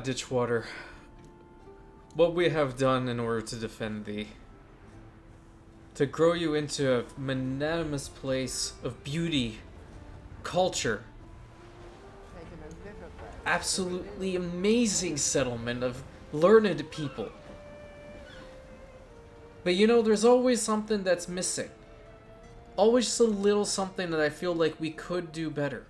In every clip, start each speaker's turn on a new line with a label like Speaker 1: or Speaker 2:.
Speaker 1: Ditchwater, what we have done in order to defend thee, to grow you into a magnanimous place of beauty, culture, absolutely amazing settlement of learned people. But you know, there's always something that's missing. Always just a little something that I feel like we could do better.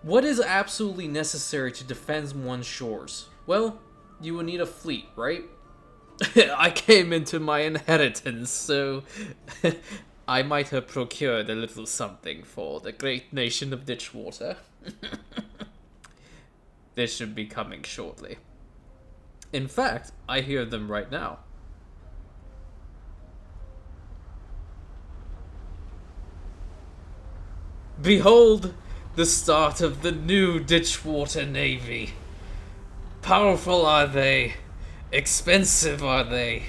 Speaker 1: What is absolutely necessary to defend one's shores? Well, you will need a fleet, right? I came into my inheritance, so I might have procured a little something for the great nation of Ditchwater. This should be coming shortly. In fact, I hear them right now. Behold the start of the new Ditchwater Navy. Powerful are they? Expensive are they?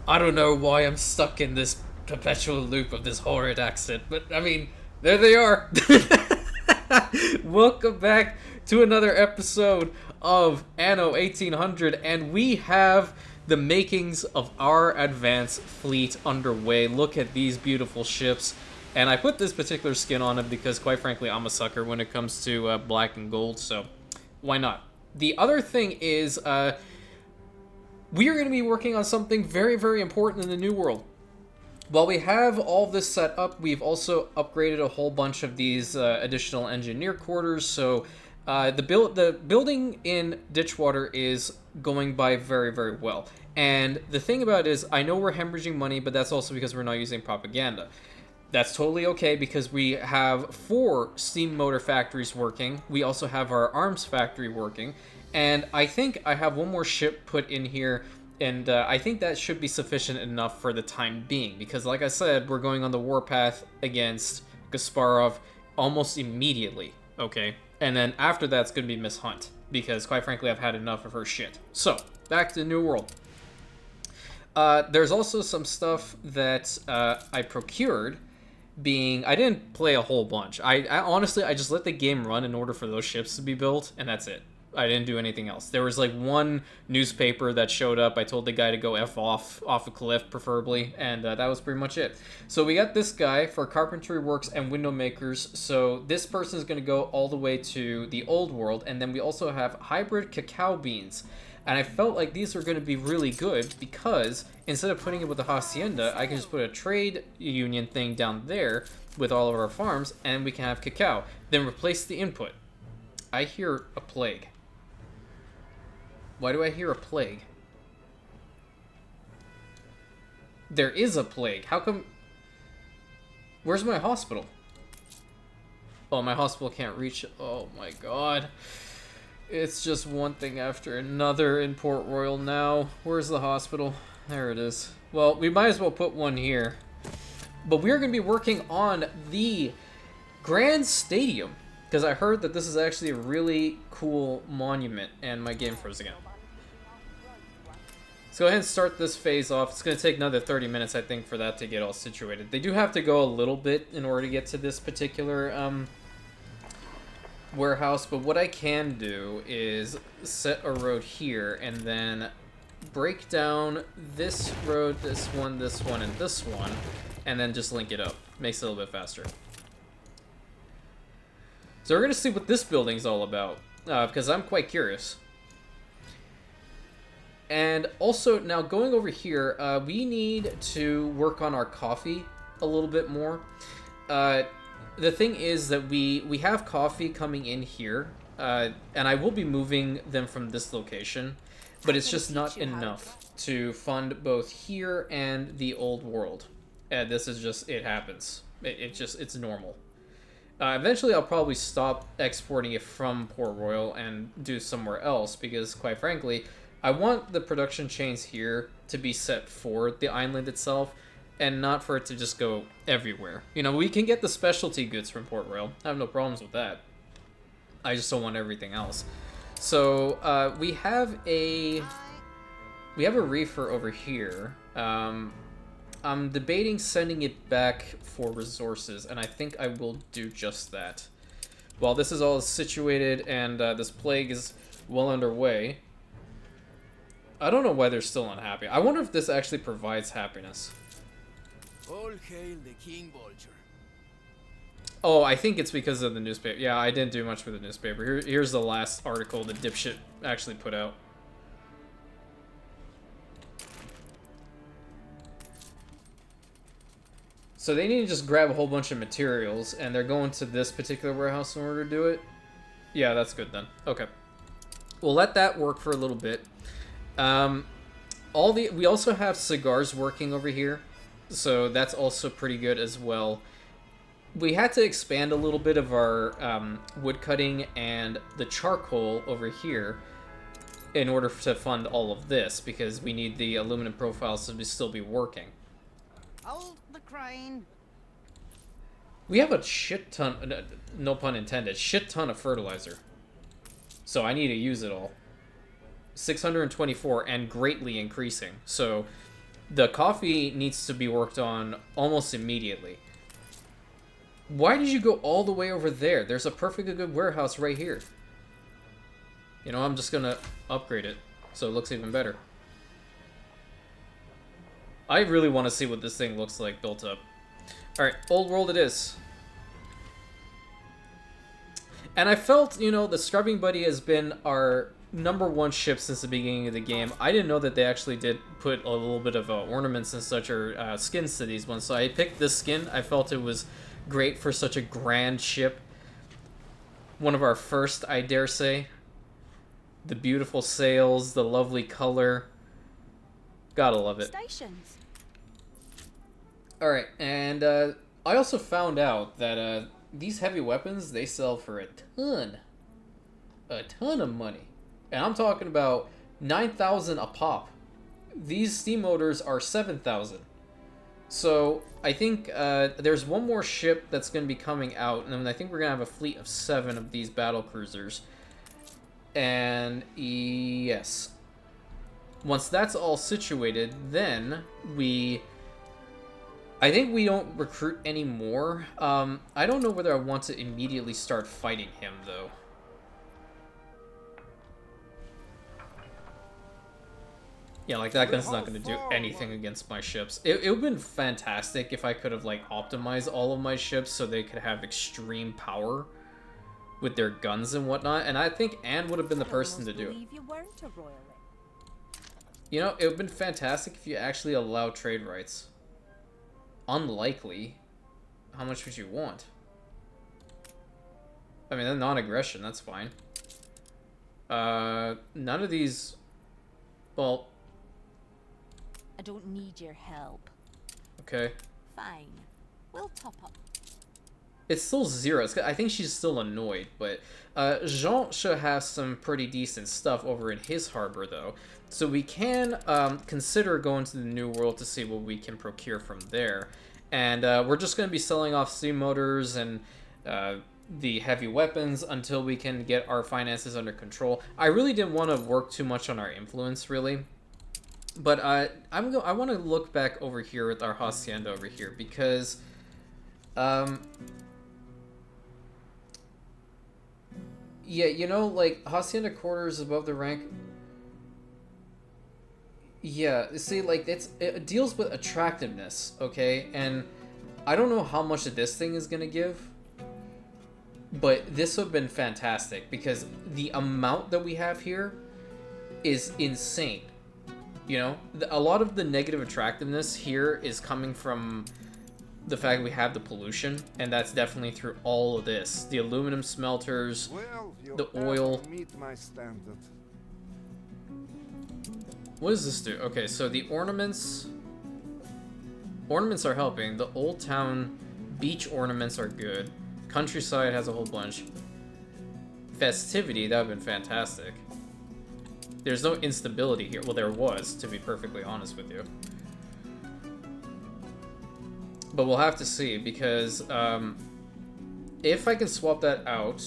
Speaker 1: I don't know why I'm stuck in this perpetual loop of this horrid accent, but I mean, there they are. Welcome back to another episode of Anno 1800, and we have the makings of our advanced fleet underway. Look at these beautiful ships. And I put this particular skin on it because, quite frankly, I'm a sucker when it comes to black and gold, so why not? The other thing is, we are going to be working on something very, very important in the New World. While we have all this set up, we've also upgraded a whole bunch of these additional engineer quarters, so the building in Ditchwater is going by very, very well. And the thing about it is, I know we're hemorrhaging money, but that's also because we're not using propaganda. That's totally okay because we have 4 steam motor factories working. We also have our arms factory working. And I think I have one more ship put in here. And I think that should be sufficient enough for the time being. Because like I said, we're going on the warpath against Gasparov almost immediately. Okay? And then after that's going to be Miss Hunt. Because quite frankly, I've had enough of her shit. So, back to the New World. There's also some stuff that I procured. I didn't play a whole bunch. I honestly, I just let the game run in order for those ships to be built, and that's it. I didn't do anything else. There was like one newspaper that showed up. I told the guy to go F off a cliff, preferably, and that was pretty much it. So we got this guy for carpentry works and window makers. So this person is going to go all the way to the old world, and then we also have hybrid cacao beans. And I felt like these were going to be really good because instead of putting it with the hacienda, I can just put a trade union thing down there with all of our farms, and we can have cacao. Then replace the input. I hear a plague. Why do I hear a plague? There is a plague. How come... Where's my hospital? Oh, my hospital can't reach... Oh my god. It's just one thing after another in Port Royal now. Where's the hospital? There it is. Well, we might as well put one here. But we're going to be working on the Grand Stadium. Because I heard that this is actually a really cool monument. And my game froze again. Let's go ahead and start this phase off. It's going to take another 30 minutes, I think, for that to get all situated. They do have to go a little bit in order to get to this particular... warehouse, but what I can do is set a road here and then break down this road, this one, and this one, and then just link it up. Makes it a little bit faster. So we're going to see what this building's all about, because I'm quite curious. And also, now going over here, we need to work on our coffee a little bit more. The thing is that we have coffee coming in here, and I will be moving them from this location, but it's just not enough to fund both here and the old world. And this is just, it happens. It's normal. Eventually I'll probably stop exporting it from Port Royal and do somewhere else, because quite frankly, I want the production chains here to be set for the island itself, and not for it to just go everywhere. You know, we can get the specialty goods from Port Royal. I have no problems with that. I just don't want everything else. So, we have a reefer over here. I'm debating sending it back for resources, and I think I will do just that. While this is all situated and this plague is well underway, I don't know why they're still unhappy. I wonder if this actually provides happiness.
Speaker 2: All hail the King Vulture.
Speaker 1: Oh, I think it's because of the newspaper. Yeah, I didn't do much with the newspaper. Here's the last article the dipshit actually put out. So they need to just grab a whole bunch of materials, and they're going to this particular warehouse in order to do it. Yeah, that's good then. Okay. We'll let that work for a little bit. We also have cigars working over here, so that's also pretty good as well. We had to expand a little bit of our wood cutting and the charcoal over here in order to fund all of this, because we need the aluminum profiles to still be working.
Speaker 3: Hold the crane.
Speaker 1: We have a shit ton, no pun intended, shit ton of fertilizer. So I need to use it all. 624 and greatly increasing. So the coffee needs to be worked on almost immediately. Why did you go all the way over there? There's a perfectly good warehouse right here. You know, I'm just gonna upgrade it so it looks even better. I really want to see what this thing looks like built up. Alright, old world it is. And I felt, you know, the Scrubbing Buddy has been our #1 ship since the beginning of the game. I didn't know that they actually did put a little bit of ornaments and such, or skins to these ones. So I picked this skin. I felt it was great for such a grand ship. One of our first, I dare say. The beautiful sails, the lovely color. Gotta love it.
Speaker 3: Stations.
Speaker 1: Alright, and I also found out that these heavy weapons, they sell for a ton of money. And I'm talking about 9,000 a pop. These steam motors are 7,000. So I think there's one more ship that's going to be coming out, and I think we're going to have a fleet of 7 of these battle cruisers. And yes, once that's all situated, then I think we don't recruit anymore. I don't know whether I want to immediately start fighting him, though. Yeah, like, that gun's not going to do anything against my ships. It would have been fantastic if I could have, like, optimized all of my ships so they could have extreme power with their guns and whatnot. And I think Anne would have been the person to do it. You know, it would have been fantastic if you actually allow trade rights. Unlikely. How much would you want? I mean, non-aggression, that's fine. None of these... Well...
Speaker 3: I don't need your help.
Speaker 1: Okay.
Speaker 3: Fine. We'll top up.
Speaker 1: It's still 0. I think she's still annoyed, but Jean should have some pretty decent stuff over in his harbor, though. So we can consider going to the New World to see what we can procure from there. And we're just going to be selling off steam motors and the heavy weapons until we can get our finances under control. I really didn't want to work too much on our influence, really. But I want to look back over here with our hacienda over here, because yeah, you know, like, hacienda quarters above the rank. Yeah, see, like, it deals with attractiveness, okay? And I don't know how much of this thing is gonna give, but this would have been fantastic, because the amount that we have here is insane. You know, a lot of the negative attractiveness here is coming from the fact we have the pollution, and that's definitely through all of this. The aluminum smelters, the oil.
Speaker 4: Meet my standard.
Speaker 1: What does this do? Okay, so the ornaments are helping. The Old Town beach ornaments are good. Countryside has a whole bunch. Festivity, that would have been fantastic. There's no instability here. Well, there was, to be perfectly honest with you. But we'll have to see, because if I can swap that out...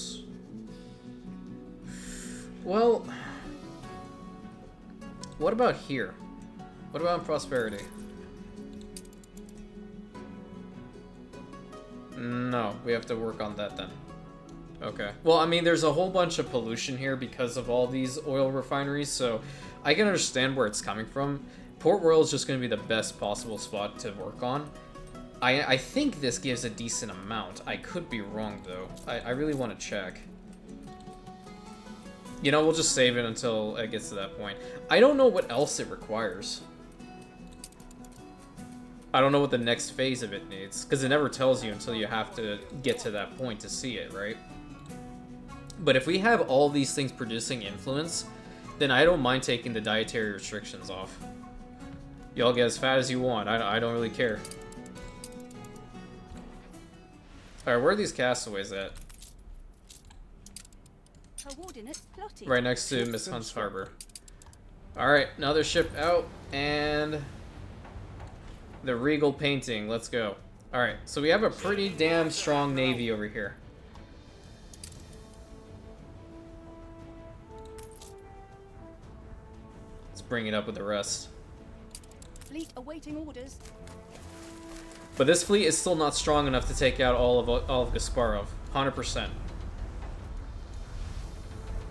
Speaker 1: Well... What about here? What about prosperity? No, we have to work on that then. Okay. Well, I mean, there's a whole bunch of pollution here because of all these oil refineries, so I can understand where it's coming from. Port Royal is just going to be the best possible spot to work on. I think this gives a decent amount. I could be wrong, though. I really want to check. You know, we'll just save it until it gets to that point. I don't know what else it requires. I don't know what the next phase of it needs, because it never tells you until you have to get to that point to see it, right? But if we have all these things producing influence, then I don't mind taking the dietary restrictions off. Y'all get as fat as you want. I don't really care. Alright, where are these castaways at? Right next to Miss Hunt's Harbor. Alright, another ship out, and the Regal painting. Let's go. Alright, so we have a pretty damn strong navy over here. Let's bring it up with the rest.
Speaker 3: Fleet awaiting orders.
Speaker 1: But this fleet is still not strong enough to take out all of Gasparov. 100%.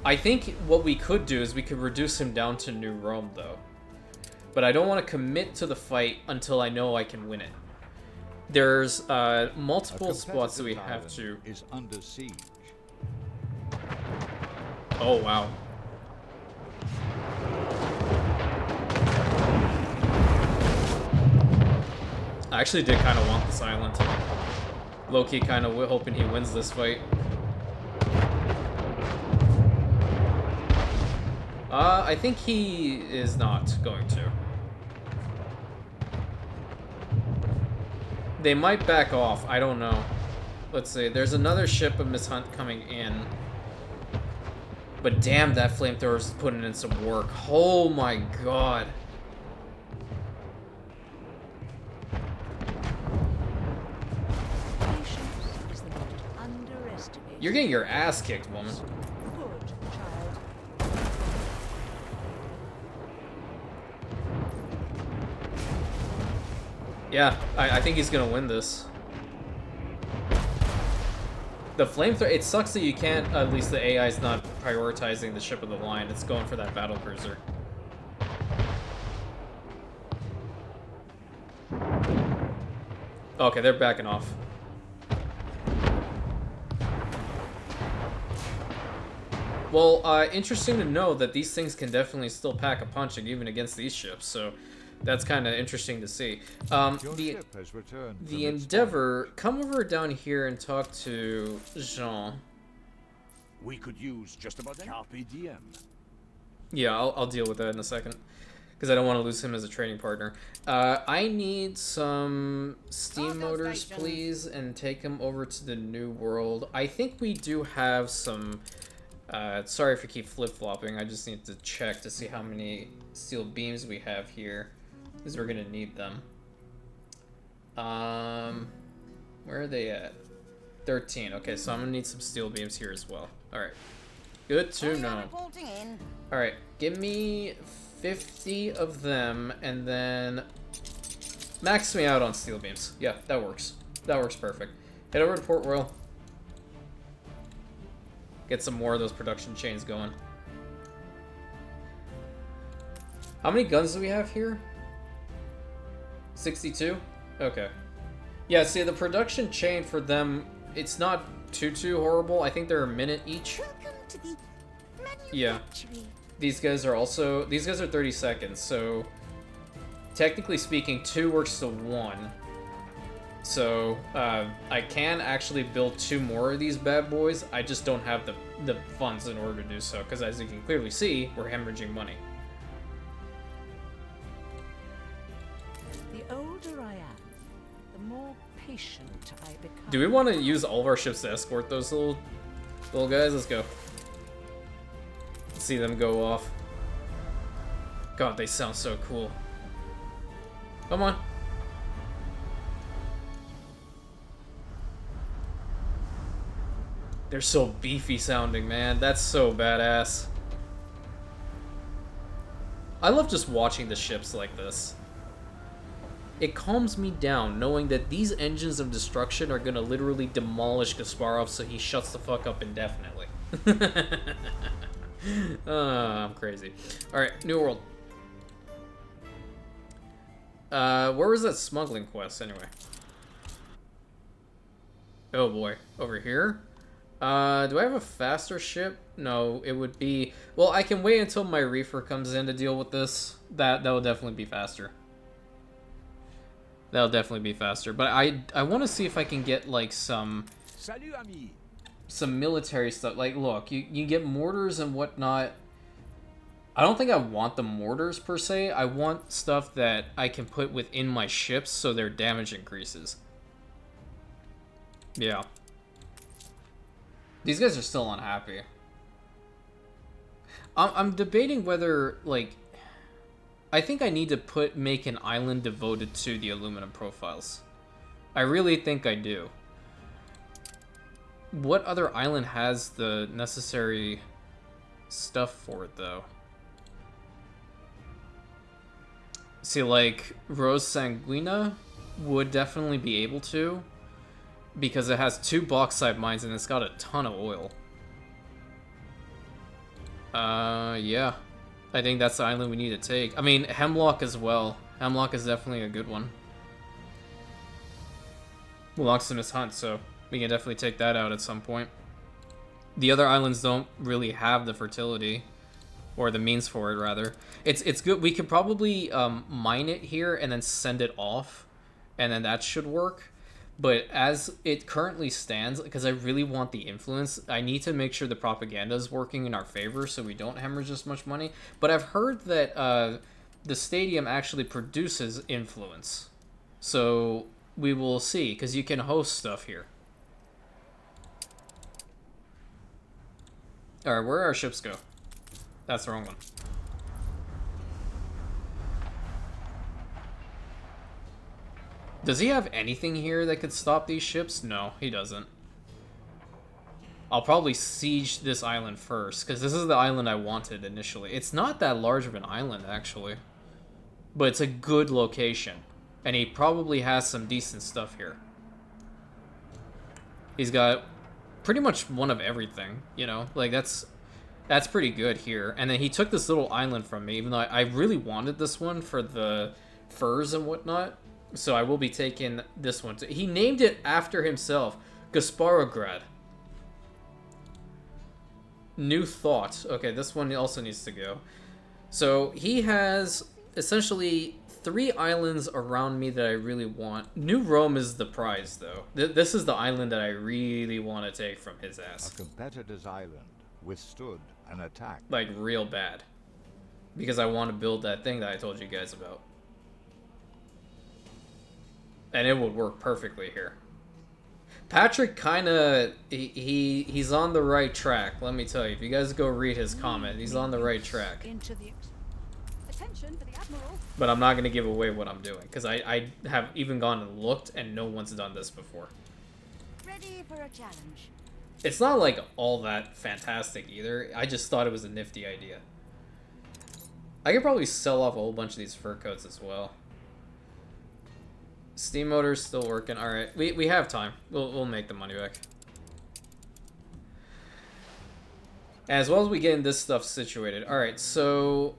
Speaker 1: I think what we could do is we could reduce him down to New Rome, though. But I don't want to commit to the fight until I know I can win it. There's multiple spots that we have to...
Speaker 4: is under siege.
Speaker 1: Oh, wow. I actually did kind of want this island. Low-key kind of hoping he wins this fight. I think he is not going to. They might back off, I don't know. Let's see, there's another ship of Miss Hunt coming in. But damn, that flamethrower's putting in some work. Oh my god. You're getting your ass kicked, woman.
Speaker 3: Good child.
Speaker 1: Yeah, I think he's gonna win this. The flamethrower, it sucks that you can't, at least the AI's not prioritizing the ship of the line. It's going for that battle cruiser. Okay, they're backing off. Well, interesting to know that these things can definitely still pack a punch even against these ships, so that's kind of interesting to see. The Endeavor, come over down here and talk to Jean.
Speaker 4: We could use just about carpe diem.
Speaker 1: Yeah, I'll deal with that in a second, because I don't want to lose him as a trading partner. I need some steam motors, please, and take them over to the New World. I think we do have some... sorry if I keep flip-flopping, I just need to check to see how many steel beams we have here, because we're going to need them. Where are they at? 13. Okay, so I'm going to need some steel beams here as well. Alright. Good to know. Alright, give me 50 of them, and then max me out on steel beams. Yeah, that works. That works perfect. Head over to Port Royal. Get some more of those production chains going. How many guns do we have here? 62? Okay. Yeah, see, the production chain for them, it's not too horrible. I think they're a minute each. Yeah. These guys are 30 seconds, so technically speaking, 2 works to 1. So, I can actually build 2 more of these bad boys. I just don't have the funds in order to do so, because as you can clearly see, we're hemorrhaging money.
Speaker 3: The older I am, the more patient I become.
Speaker 1: Do we want to use all of our ships to escort those little guys? Let's go. Let's see them go off. God, they sound so cool. Come on. They're so beefy sounding, man. That's so badass. I love just watching the ships like this. it calms me down knowing that these engines of destruction are gonna literally demolish Kasparov so he shuts the fuck up indefinitely. I'm crazy. Alright, New World. Where was that smuggling quest anyway? Oh boy, over here? Do I have a faster ship? No, it would be... Well, I can wait until my reefer comes in to deal with this. That will definitely be faster. That'll definitely be faster. But I want to see if I can get, like, some military stuff. Like, look, you get mortars and whatnot. I don't think I want the mortars, per se. I want stuff that I can put within my ships so their damage increases. Yeah. These guys are still unhappy. I'm debating whether, like... I think I need to make an island devoted to the aluminum profiles. I really think I do. What other island has the necessary stuff for it, though? See, like, Rose Sanguina would definitely be able to, because it has 2 bauxite mines and it's got a ton of oil. Yeah. I think that's the island we need to take. I mean, Hemlock as well. Hemlock is definitely a good one. Belongs to Miss Hunt, so we can definitely take that out at some point. The other islands don't really have the fertility, or the means for it, rather. It's good. We could probably mine it here and then send it off, and then that should work. But as it currently stands, because I really want the influence, I need to make sure the propaganda is working in our favor so we don't hemorrhage as much money. But I've heard that the stadium actually produces influence. So we will see, because you can host stuff here. Alright, where do our ships go? That's the wrong one. Does he have anything here that could stop these ships? No, he doesn't. I'll probably siege this island first, because this is the island I wanted initially. It's not that large of an island, actually. But it's a good location. And he probably has some decent stuff here. He's got pretty much one of everything, you know? Like, that's pretty good here. And then he took this little island from me, even though I really wanted this one for the furs and whatnot. So I will be taking this one. He named it after himself. Gasparograd. New Thought. Okay, this one also needs to go. So he has essentially 3 islands around me that I really want. New Rome is the prize, though. This is the island that I really want to take from his ass.
Speaker 4: A competitor's island withstood an attack.
Speaker 1: Like, real bad. Because I want to build that thing that I told you guys about. And it would work perfectly here. Patrick kinda... He's on the right track, let me tell you. If you guys go read his comment, he's on the right track.
Speaker 3: Attention for the Admiral.
Speaker 1: But I'm not going to give away what I'm doing, because I have even gone and looked, and no one's done this before.
Speaker 3: Ready for a challenge.
Speaker 1: It's not, like, all that fantastic, either. I just thought it was a nifty idea. I could probably sell off a whole bunch of these fur coats as well. Steam motor's still working. Alright, we have time. We'll make the money back. As well as we get this stuff situated. Alright, so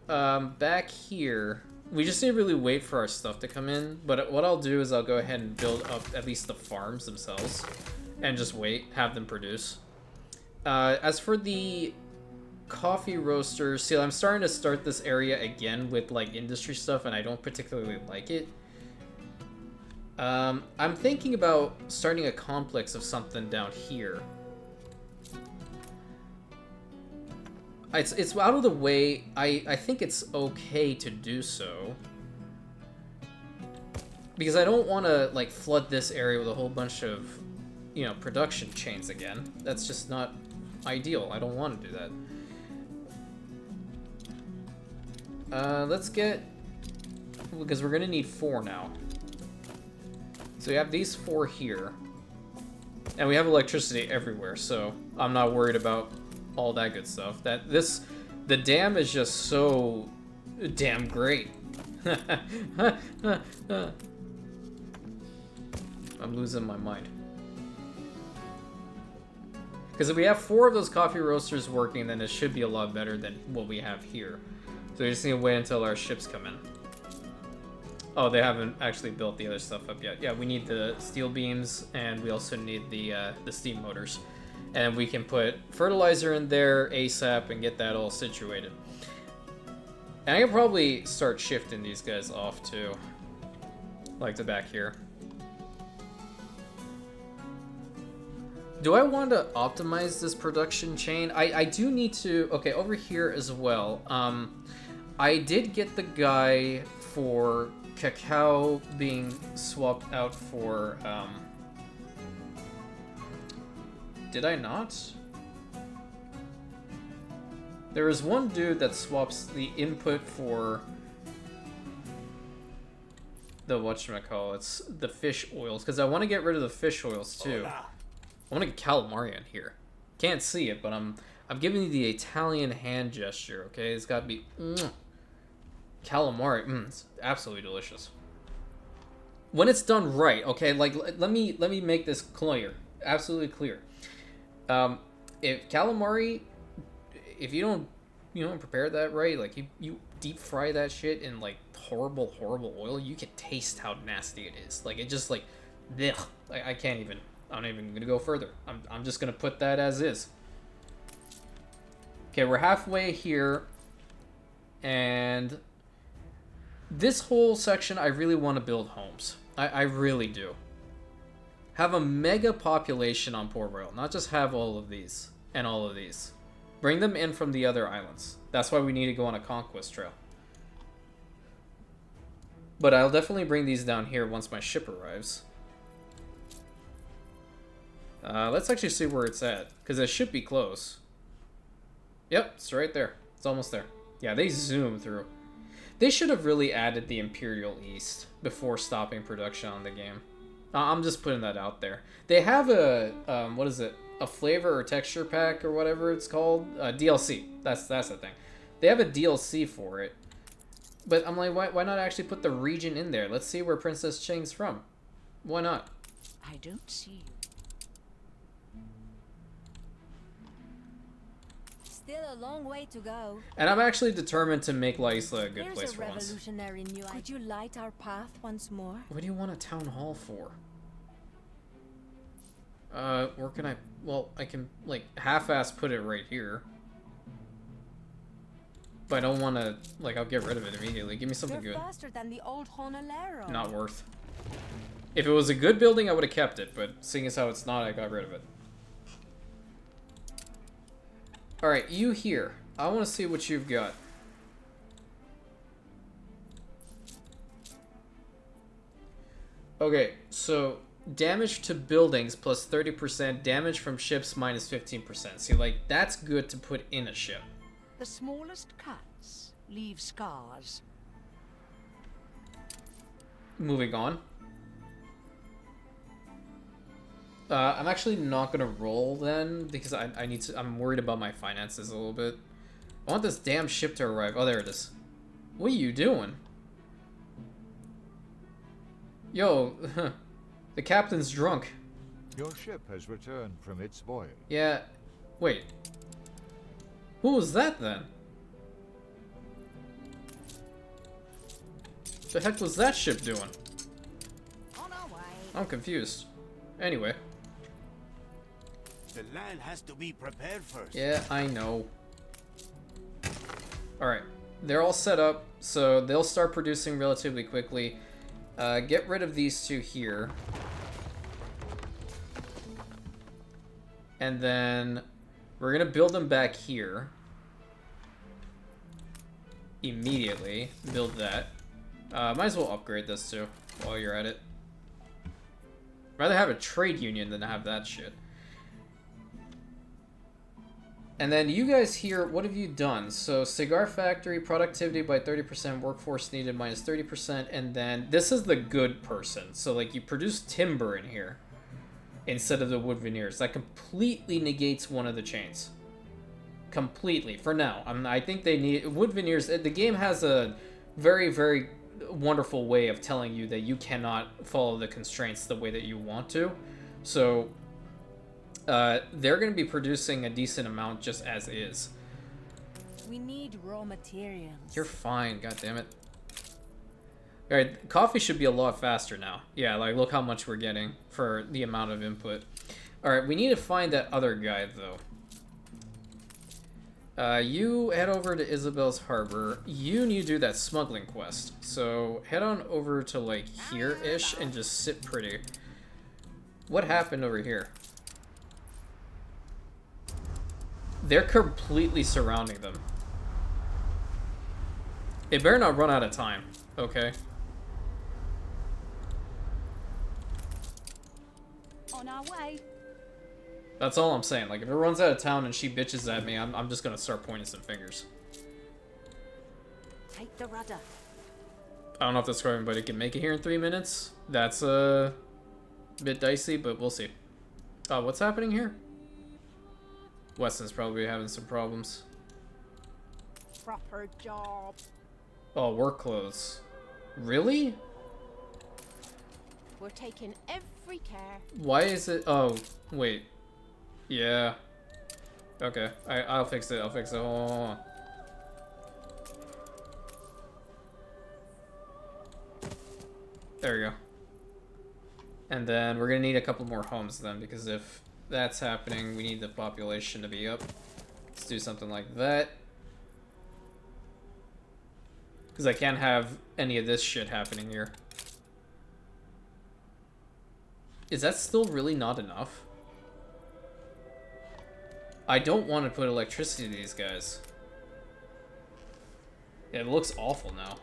Speaker 1: back here, we just need to really wait for our stuff to come in. But what I'll do is I'll go ahead and build up at least the farms themselves. And just wait, have them produce. As for the coffee roasters, see, I'm starting to start this area again with like industry stuff, and I don't particularly like it. I'm thinking about starting a complex of something down here. It's out of the way. I think it's okay to do so. Because I don't want to, like, flood this area with a whole bunch of, you know, production chains again. That's just not ideal. I don't want to do that. Let's get... Because we're going to need 4 now. So we have these 4 here. And we have electricity everywhere, so I'm not worried about all that good stuff. The dam is just so damn great. I'm losing my mind. Because if we have 4 of those coffee roasters working, then it should be a lot better than what we have here. So we just need to wait until our ships come in. Oh, they haven't actually built the other stuff up yet. Yeah, we need the steel beams, and we also need the steam motors. And we can put fertilizer in there ASAP and get that all situated. And I can probably start shifting these guys off too. Like the back here. Do I want to optimize this production chain? I do need to... Okay, over here as well. I did get the guy for cacao being swapped out for... Did I not? There is one dude that swaps the input for... the whatchamacallits, the fish oils, because I want to get rid of the fish oils too. I want to get calamari in here. Can't see it, but I'm giving you the Italian hand gesture, okay? It's got to be calamari. It's absolutely delicious. When it's done right, okay? Like let me make this clear, absolutely clear. If calamari, if you don't prepare that right, like you deep fry that shit in like horrible oil, you can taste how nasty it is. Like it just like, ugh. I can't even. I'm not even gonna go further. I'm just gonna put that as is. Okay, we're halfway here, and this whole section I really want to build homes. I really do. Have a mega population on Port Royal, not just have all of these and all of these. Bring them in from the other islands. That's why we need to go on a conquest trail. But I'll definitely bring these down here once my ship arrives. Let's actually see where it's at, because it should be close. Yep, it's right there. It's almost there. Yeah, they zoom through. They should have really added the Imperial East before stopping production on the game. I'm just putting that out there. They have a, what is it? A flavor or texture pack or whatever it's called. DLC. That's the thing. They have a DLC for it. But I'm like, why not actually put the region in there? Let's see where Princess Ching's from. Why not?
Speaker 3: I don't see you. Still a long way to go.
Speaker 1: And I'm actually determined to make La Isla a good
Speaker 3: Here's
Speaker 1: place
Speaker 3: a
Speaker 1: for once.
Speaker 3: revolutionary new idea. Could you light our path once more?
Speaker 1: What do you want a town hall for? Where can I... Well, I can, like, half-ass put it right here. But I don't want to... Like, I'll get rid of it immediately. Give me something
Speaker 3: You're
Speaker 1: good.
Speaker 3: faster than the old Honolero.
Speaker 1: Not worth. If it was a good building, I would have kept it. But seeing as how it's not, I got rid of it. Alright, you here. I want to see what you've got. Okay, so damage to buildings plus 30%, damage from ships minus 15%. See, like, that's good to put in a ship.
Speaker 5: The smallest cuts leave scars.
Speaker 1: Moving on. I'm actually not gonna roll then, because I need to, I'm worried about my finances a little bit. I want this damn ship to arrive. Oh, there it is. What are you doing? Yo, the captain's drunk.
Speaker 6: Your ship has returned from its voyage.
Speaker 1: Yeah, wait. Who was that then? The heck was that ship doing?
Speaker 3: On our way.
Speaker 1: I'm confused. Anyway.
Speaker 2: The land has to be prepared first.
Speaker 1: Yeah, I know. Alright. They're all set up, so they'll start producing relatively quickly. Get rid of these two here. And then we're going to build them back here. Immediately. Build that. Might as well upgrade this too, while you're at it. Rather have a trade union than have that shit. And then you guys here, what have you done? So cigar factory, productivity by 30%, workforce needed minus 30%, and then this is the good person. So like you produce timber in here instead of the wood veneers. That completely negates one of the chains. Completely, for now. I think they need wood veneers. The game has a very, very wonderful way of telling you that you cannot follow the constraints the way that you want to. So they're going to be producing a decent amount just as is.
Speaker 3: We need raw materials.
Speaker 1: You're fine, god damn it. Alright, coffee should be a lot faster now. Yeah, like, look how much we're getting for the amount of input. Alright, we need to find that other guy, though. You head over to Isabel's Harbor. You need to do that smuggling quest. So, head on over to, like, here-ish and just sit pretty. What happened over here? They're completely surrounding them. They better not run out of time, okay?
Speaker 3: On our way.
Speaker 1: That's all I'm saying. Like, if it runs out of town and she bitches at me, I'm just gonna start pointing some fingers.
Speaker 3: Take the rudder.
Speaker 1: I don't know if this for everybody can make it here in 3 minutes. That's a bit dicey, but we'll see. What's happening here? Weston's probably having some problems.
Speaker 5: Proper job.
Speaker 1: Oh, work clothes. Really?
Speaker 3: We're taking every care.
Speaker 1: Why is it? Oh, wait. Yeah. Okay. I'll fix it. I'll fix it. Hold on. There we go. And then we're gonna need a couple more homes then, because if that's happening, we need the population to be up. Let's do something like that. Because I can't have any of this shit happening here. Is that still really not enough? I don't want to put electricity to these guys. Yeah, it looks awful now.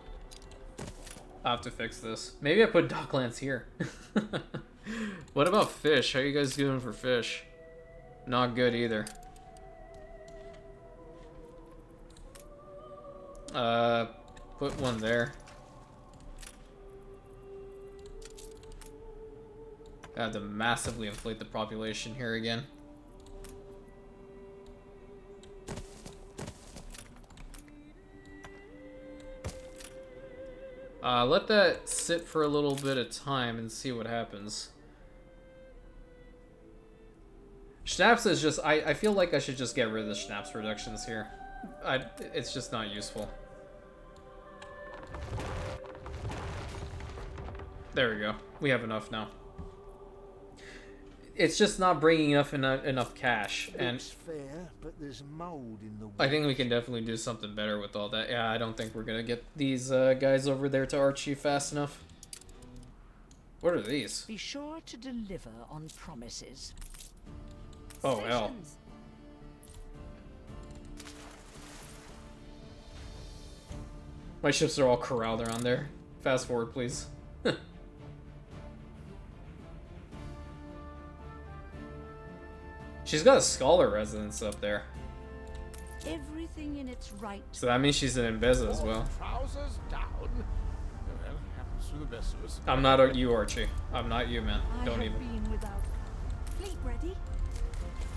Speaker 1: I'll have to fix this. Maybe I put docklands here. What about fish? How are you guys doing for fish? Not good either. Put one there. I have to massively inflate the population here again. Let that sit for a little bit of time and see what happens. Schnapps is just... I feel like I should just get rid of the Schnapps reductions here. It's just not useful. There we go. We have enough now. It's just not bringing enough cash, and
Speaker 2: Looks fair, but there's mold in the way.
Speaker 1: I think we can definitely do something better with all that. Yeah, I don't think we're gonna get these guys over there to Archie fast enough. What are these?
Speaker 5: Be sure to deliver on promises.
Speaker 1: Oh hell. My ships are all corralled around there. Fast forward, please. She's got a scholar residence up there.
Speaker 5: Everything in its right.
Speaker 1: So that means she's an Imbeza as well.
Speaker 4: Trousers down. Well, happens to the best of us.
Speaker 1: I'm not you, Archie. I'm not you, man.
Speaker 5: I
Speaker 1: Don't
Speaker 5: have
Speaker 1: even.
Speaker 5: been without fleet ready.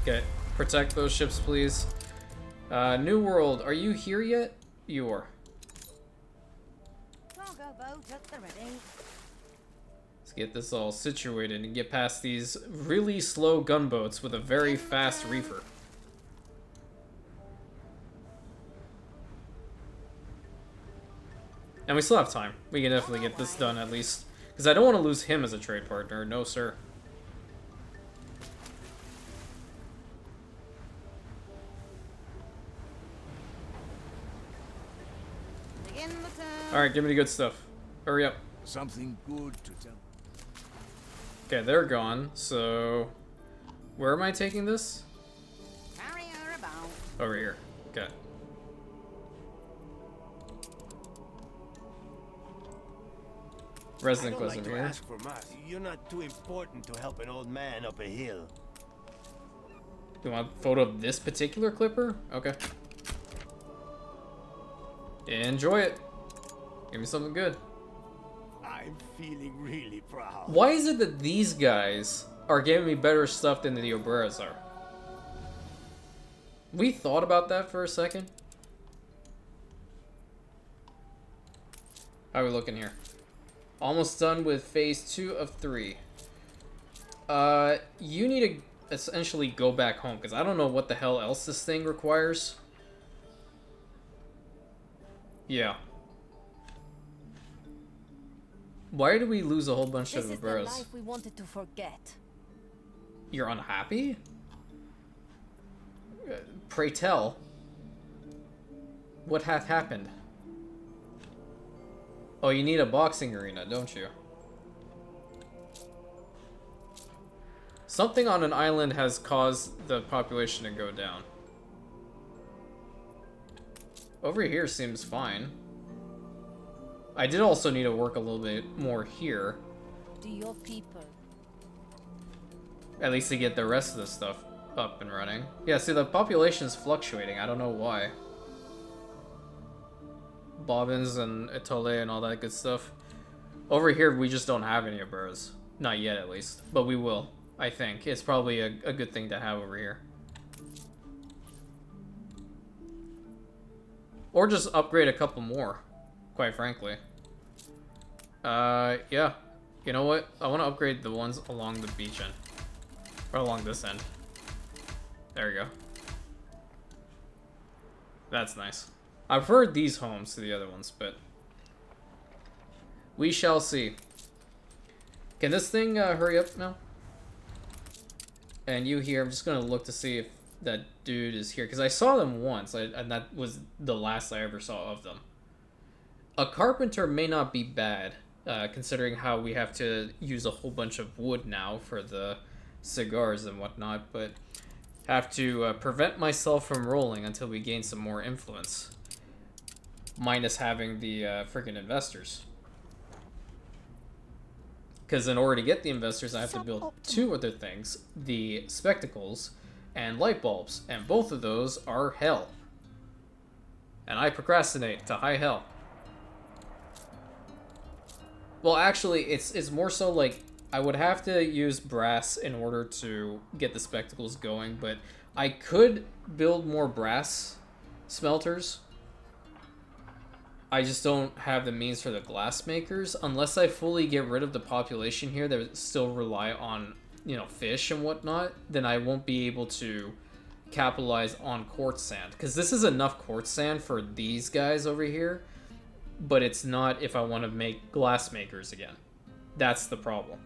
Speaker 1: Okay, protect those ships, please. New World, are you here yet? You are.
Speaker 3: Cargo boat at the ready.
Speaker 1: Let's get this all situated and get past these really slow gunboats with a very fast reefer. And we still have time. We can definitely get this done at least. Because I don't want to lose him as a trade partner. No, sir. Alright, give me the good stuff. Hurry up.
Speaker 2: Something good to tell.
Speaker 1: Okay, they're gone, so... Where am I taking this?
Speaker 3: Carry her about.
Speaker 1: Over here. Okay. Resident
Speaker 2: I don't
Speaker 1: quest
Speaker 2: like
Speaker 1: over
Speaker 2: to
Speaker 1: here.
Speaker 2: ask for much. You're not too important to help an old man up a hill.
Speaker 1: You want a photo of this particular clipper? Okay. Enjoy it. Give me something good.
Speaker 2: I'm feeling really proud.
Speaker 1: Why is it that these guys are giving me better stuff than the Obreras are? We thought about that for a second. How are we looking here? Almost done with phase 2 of 3. You need to essentially go back home, because I don't know what the hell else this thing requires. Yeah. Why did we lose a whole bunch
Speaker 3: This
Speaker 1: of
Speaker 3: is the
Speaker 1: burrows?
Speaker 3: life we wanted to forget.
Speaker 1: You're unhappy? Pray tell. What hath happened? Oh, you need a boxing arena, don't you? Something on an island has caused the population to go down. Over here seems fine. I did also need to work a little bit more here.
Speaker 3: Do your people.
Speaker 1: At least to get the rest of the stuff up and running. Yeah, see, the population's fluctuating. I don't know why. Bobbins and Etoile and all that good stuff. Over here, we just don't have any of burrows. Not yet, at least. But we will, I think. It's probably a good thing to have over here. Or just upgrade a couple more, quite frankly. Yeah. You know what? I want to upgrade the ones along the beach end. Or along this end. There we go. That's nice. I prefer these homes to the other ones, but we shall see. Can this thing hurry up now? And you here, I'm just gonna look to see if that dude is here, because I saw them once, and that was the last I ever saw of them. A carpenter may not be bad, considering how we have to use a whole bunch of wood now for the cigars and whatnot, but have to prevent myself from rolling until we gain some more influence. Minus having the freaking investors. Because in order to get the investors, I have to build two other things. The spectacles and light bulbs. And both of those are hell. And I procrastinate to high hell. Well, actually, it's more so like I would have to use brass in order to get the spectacles going, but I could build more brass smelters. I just don't have the means for the glass makers. Unless I fully get rid of the population here that still rely on, you know, fish and whatnot, then I won't be able to capitalize on quartz sand. Because this is enough quartz sand for these guys over here, but it's not if I want to make glass makers again. That's the problem.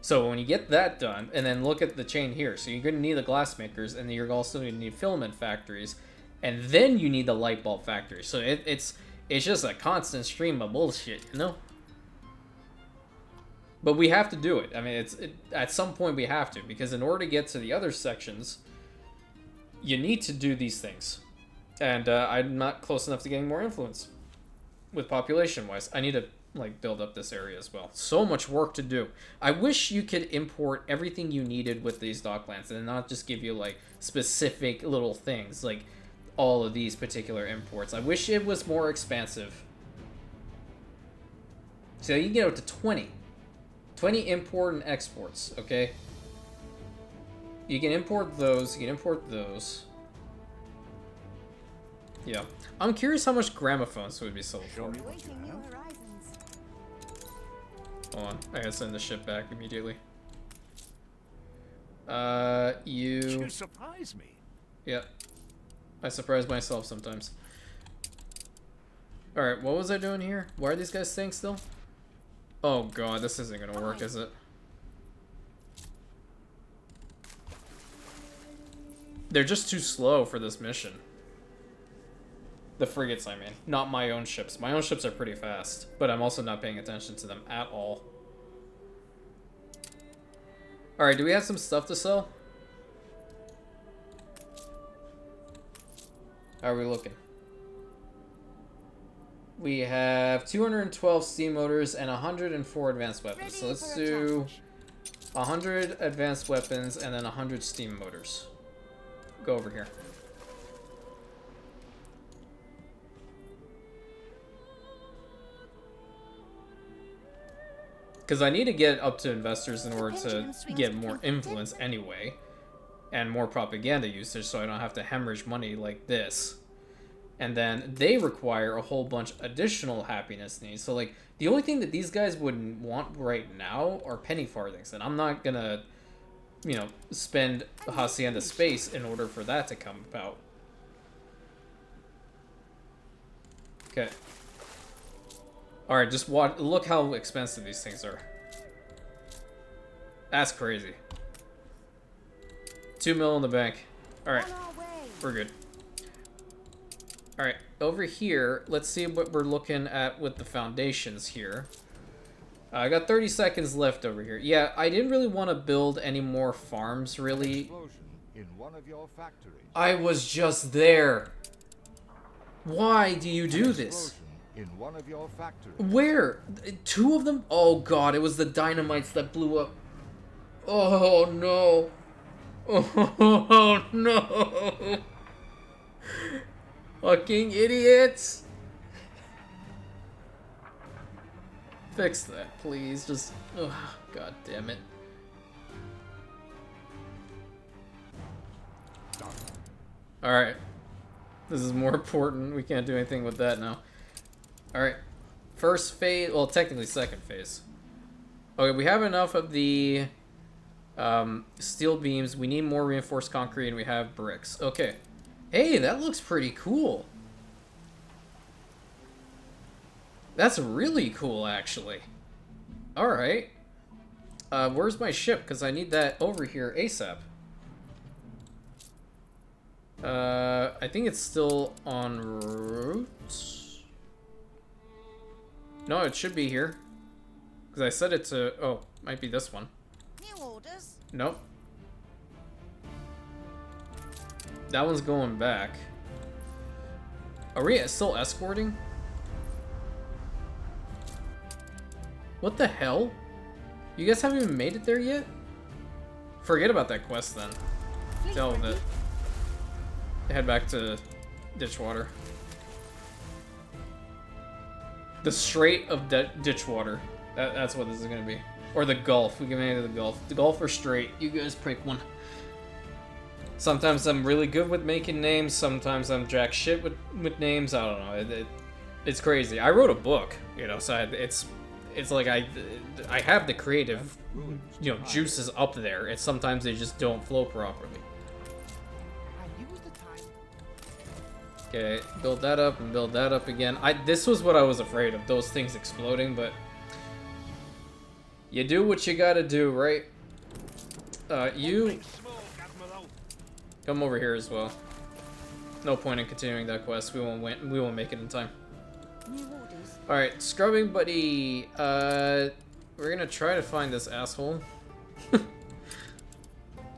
Speaker 1: So when you get that done, and then look at the chain here. So you're going to need the glass makers, and then you're also going to need filament factories, and then you need the light bulb factory. So it's just a constant stream of bullshit, you know? But we have to do it. I mean, at some point we have to, because in order to get to the other sections, you need to do these things. And I'm not close enough to getting more influence with population-wise. I need to like build up this area as well. So much work to do. I wish you could import everything you needed with these docklands and not just give you like specific little things like all of these particular imports. I wish it was more expansive. So you can get up to 20 import and exports, okay? You can import those, you can import those. Yeah. I'm curious how much gramophones would be sold for.
Speaker 3: Awaiting new horizons.
Speaker 1: Hold on, I gotta send the ship back immediately.
Speaker 4: You surprise me.
Speaker 1: Yeah. I surprise myself sometimes. Alright, what was I doing here? Why are these guys staying still? Oh god, this isn't gonna work, is it? They're just too slow for this mission. The frigates, I mean. Not my own ships. My own ships are pretty fast, but I'm also not paying attention to them at all. Alright, do we have some stuff to sell? How are we looking? We have 212 steam motors and 104 advanced weapons. So let's do 100 advanced weapons and then 100 steam motors. Go over here. Because I need to get up to investors in order to get more influence anyway. And more propaganda usage so I don't have to hemorrhage money like this. And then they require a whole bunch additional happiness needs. So, like, the only thing that these guys would want right now are penny farthings. And I'm not gonna, you know, spend Hacienda space in order for that to come about. Okay. Alright, just look how expensive these things are. That's crazy. 2 mil in the bank. Alright, we're good. Alright, over here, let's see what we're looking at with the foundations here. I got 30 seconds left over here. Yeah, I didn't really want to build any more farms, really.
Speaker 6: Explosion in one of your factories.
Speaker 1: I was just there. Why do you do this?
Speaker 6: In one of your factories.
Speaker 1: Where? 2 of them? Oh god, it was the dynamites that blew up. Oh no. Oh no. Fucking idiots. Fix that, please. Just, oh, god damn it. Alright. This is more important. We can't do anything with that now. Alright. First phase, well, technically second phase. Okay, we have enough of the steel beams. We need more reinforced concrete, and we have bricks. Okay. Hey, that looks pretty cool. That's really cool, actually. Alright. Where's my ship? Because I need that over here ASAP. I think it's still en route. No, it should be here. Because I set it to... Oh, might be this one.
Speaker 3: New orders.
Speaker 1: Nope. That one's going back. Are we still escorting? What the hell? You guys haven't even made it there yet? Forget about that quest then. Deal with it. Head back to Ditchwater. The Strait of Ditchwater. That's what this is gonna be. Or the Gulf. We can make it the Gulf. The Gulf or Strait. You guys pick one. Sometimes I'm really good with making names. Sometimes I'm jack shit with names. I don't know. It's crazy. I wrote a book, you know, so it's like I have the creative, you know, juices up there. It's sometimes they just don't flow properly. Okay, build that up and build that up again. This was what I was afraid of, those things exploding, but you do what you gotta do, right? You come over here as well. No point in continuing that quest. We won't win. We won't make it in time. All right, scrubbing buddy. We're gonna try to find this asshole.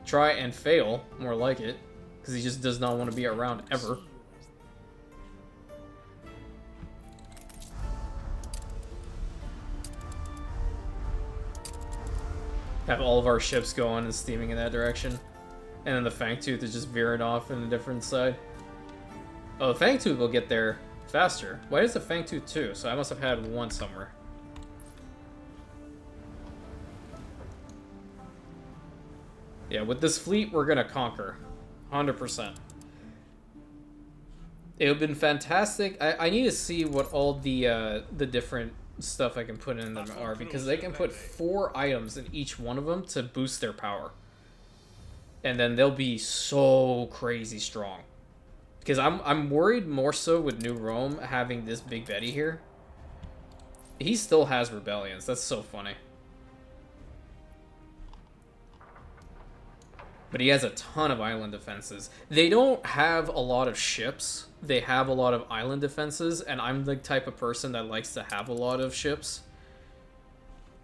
Speaker 1: Try and fail, more like it, because he just does not want to be around ever. Have all of our ships going and steaming in that direction. And then the Fangtooth is just veering off in a different side. Oh, the Fangtooth will get there faster. Why is the Fangtooth 2? So I must have had one somewhere. Yeah, with this fleet, we're gonna conquer. 100%. It would have been fantastic. I need to see what all the different stuff I can put in them are, because they can put 4 items in each one of them to boost their power. And then they'll be so crazy strong. Because I'm worried more so with New Rome having this Big Betty here. He still has rebellions. That's so funny. But he has a ton of island defenses. They don't have a lot of ships. They have a lot of island defenses, and I'm the type of person that likes to have a lot of ships.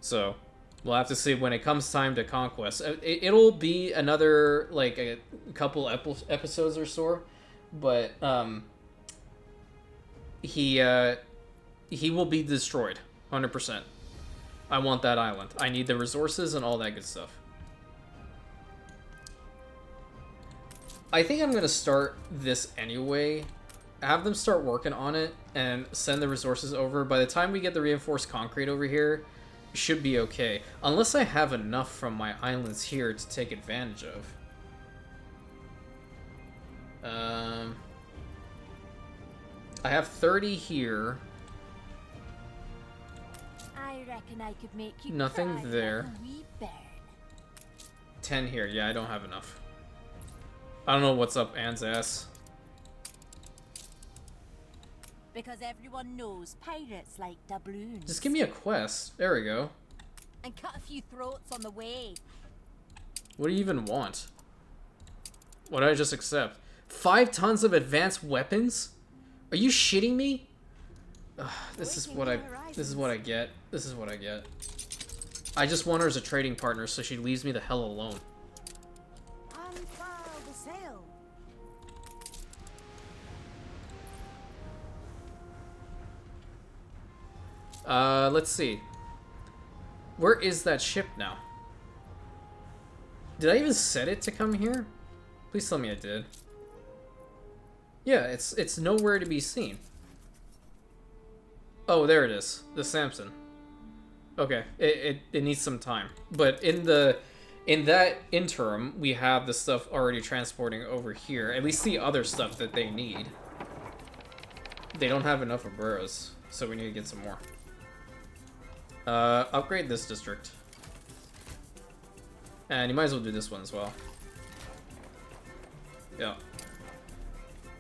Speaker 1: So, we'll have to see when it comes time to conquest. It'll be another, like, a couple episodes or so, but he will be destroyed, 100%. I want that island. I need the resources and all that good stuff. I think I'm gonna start this anyway. Have them start working on it and send the resources over. By the time we get the reinforced concrete over here, it should be okay. Unless I have enough from my islands here to take advantage of. I have 30 here.
Speaker 3: I reckon I could make you
Speaker 1: Nothing
Speaker 3: cry,
Speaker 1: there.
Speaker 3: little wee bairn.
Speaker 1: 10 here. Yeah, I don't have enough. I don't know what's up Anne's ass.
Speaker 3: Because everyone knows pirates like doubloons.
Speaker 1: Just give me a quest. There we go.
Speaker 3: And cut a few throats on the way.
Speaker 1: What do you even want? What did I just accept? 5 tons of advanced weapons? Are you shitting me? Ugh, this is what I get. This is what I get. I just want her as a trading partner so she leaves me the hell alone.
Speaker 5: Unfurl the sail.
Speaker 1: Let's see. Where is that ship now? Did I even set it to come here? Please tell me I did. Yeah, it's nowhere to be seen. Oh, there it is. The Samson. Okay, it needs some time. But in that interim, we have the stuff already transporting over here. At least the other stuff that they need. They don't have enough of burrows, so we need to get some more. Upgrade this district. And you might as well do this one as well. Yeah.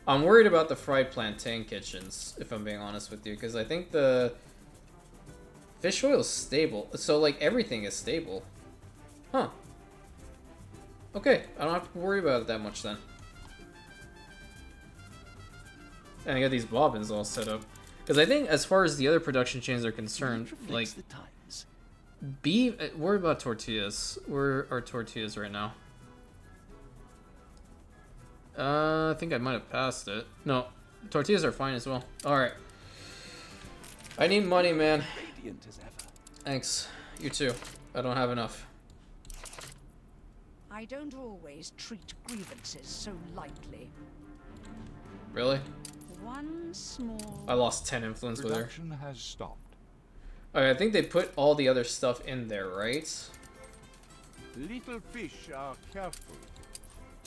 Speaker 1: I'm worried about the fried plantain kitchens, if I'm being honest with you, because I think the fish oil is stable. So, like, everything is stable. Huh. Okay, I don't have to worry about it that much then. And I got these bobbins all set up. Because I think, as far as the other production chains are concerned, like,
Speaker 4: the times.
Speaker 1: beef. Worry about tortillas. Where are tortillas right now? I think I might have passed it. No, tortillas are fine as well. All right. I need money, man.
Speaker 4: Radiant as ever.
Speaker 1: Thanks. You too. I don't have enough.
Speaker 5: I don't always treat grievances so lightly.
Speaker 1: Really?
Speaker 5: One small...
Speaker 1: I lost 10 influence with her.
Speaker 6: Production has stopped.
Speaker 1: Okay, I think they put all the other stuff in there, right?
Speaker 6: Little fish are careful.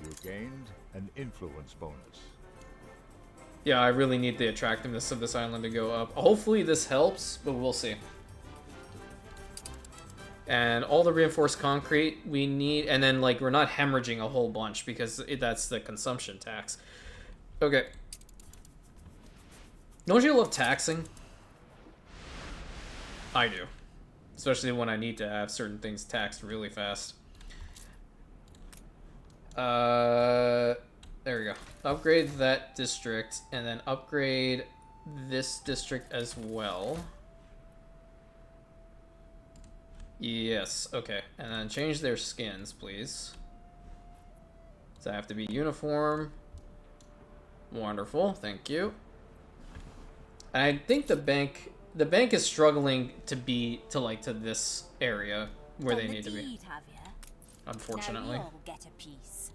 Speaker 6: You gained an influence bonus.
Speaker 1: Yeah, I really need the attractiveness of this island to go up. Hopefully this helps, but we'll see. And all the reinforced concrete we need, and then like we're not hemorrhaging a whole bunch because that's the consumption tax. Okay. Don't you love taxing? I do. Especially when I need to have certain things taxed really fast. There we go. Upgrade that district, and then upgrade this district as well. Yes, okay. And then change their skins, please. So I have to be uniform. Wonderful, thank you. And I think the bank is struggling to this area where they need to be.
Speaker 3: Have ya?
Speaker 1: Unfortunately.
Speaker 3: Now you all get a piece.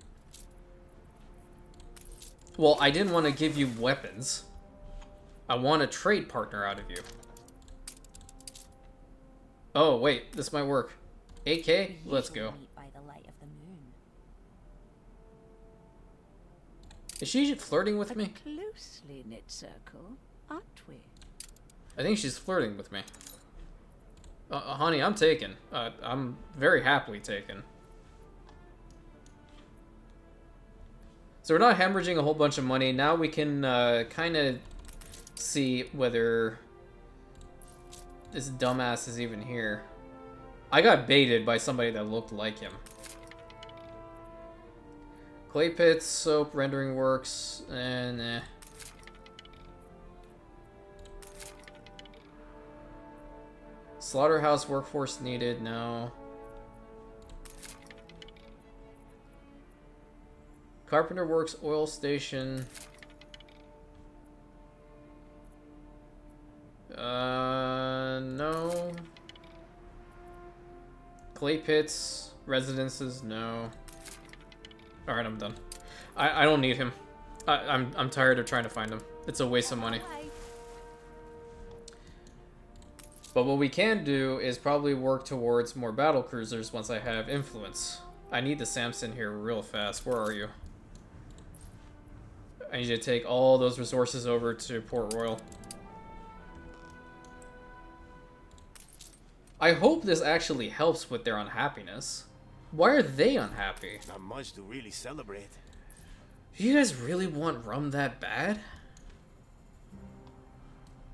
Speaker 1: Well, I didn't want to give you weapons. I want a trade partner out of you. Oh, wait, this might work. 8K? Let's go.
Speaker 3: Meet by the light of the moon.
Speaker 1: Is she flirting with
Speaker 5: A
Speaker 1: me?
Speaker 5: closely knit circle, aren't we?
Speaker 1: I think she's flirting with me. Honey, I'm taken. I'm very happily taken. So we're not hemorrhaging a whole bunch of money. Now we can kind of see whether this dumbass is even here. I got baited by somebody that looked like him. Clay pits, soap, rendering works, and Slaughterhouse workforce needed, no. Carpenter Works oil station. No. Clay pits, residences, no. All right, I'm done. I don't need him. I'm tired of trying to find him. It's a waste of money. But what we can do is probably work towards more battle cruisers once I have influence. I need the Samson here real fast. Where are you? I need you to take all those resources over to Port Royal. I hope this actually helps with their unhappiness. Why are they unhappy?
Speaker 2: Not much to really celebrate.
Speaker 1: Do you guys really want rum that bad?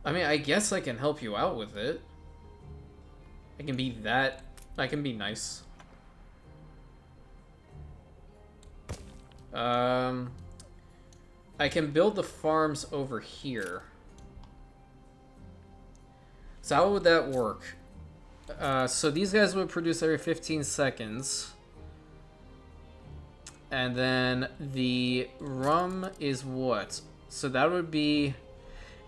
Speaker 1: I mean, I guess I can help you out with it. I can be that... I can be nice. I can build the farms over here. So how would that work? So these guys would produce every 15 seconds. And then the rum is what? So that would be...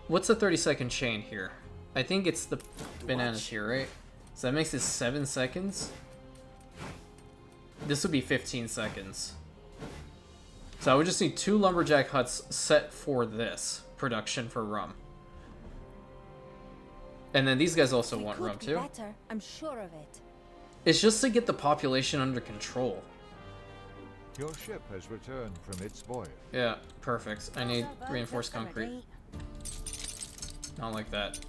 Speaker 1: What's the 30-second chain here? I think it's the bananas here, right? So that makes it 7 seconds. This would be 15 seconds. So I would just need 2 lumberjack huts set for this production for rum. And then these guys also want rum too.
Speaker 3: Better, I'm sure of it.
Speaker 1: It's just to get the population under control.
Speaker 6: Your ship has returned from its voyage.
Speaker 1: Yeah, perfect. I need reinforced concrete. Not like that. It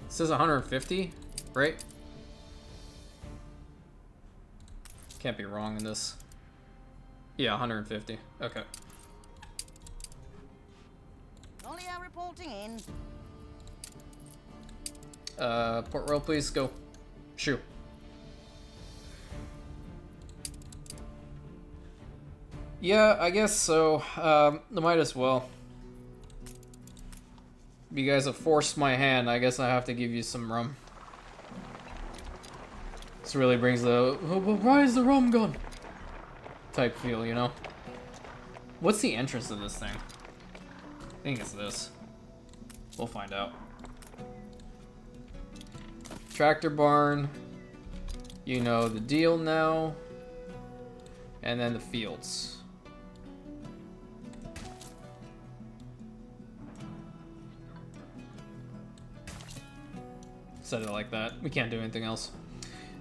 Speaker 1: says 150, right? Can't be wrong in this. Yeah, 150. Okay.
Speaker 5: Only are reporting in.
Speaker 1: Port Royal, please go. Shoo. Yeah, I guess so. Might as well. You guys have forced my hand. I guess I have to give you some rum. This really brings the why is the rum gone type feel, you know? What's the entrance of this thing? I think it's this. We'll find out. Tractor barn. You know the deal now. And then the fields. Set it like that. We can't do anything else.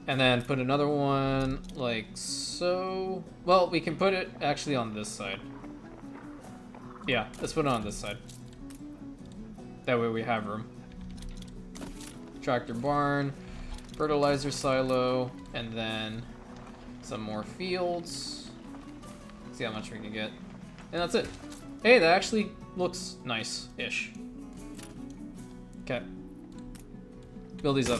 Speaker 1: And then put another one like so. Well, we can put it actually on this side. Yeah, let's put it on this side. That way we have room. Tractor barn, fertilizer silo, and then some more fields. See how much we can get. And that's it. Hey, that actually looks nice-ish. Okay. Build these up.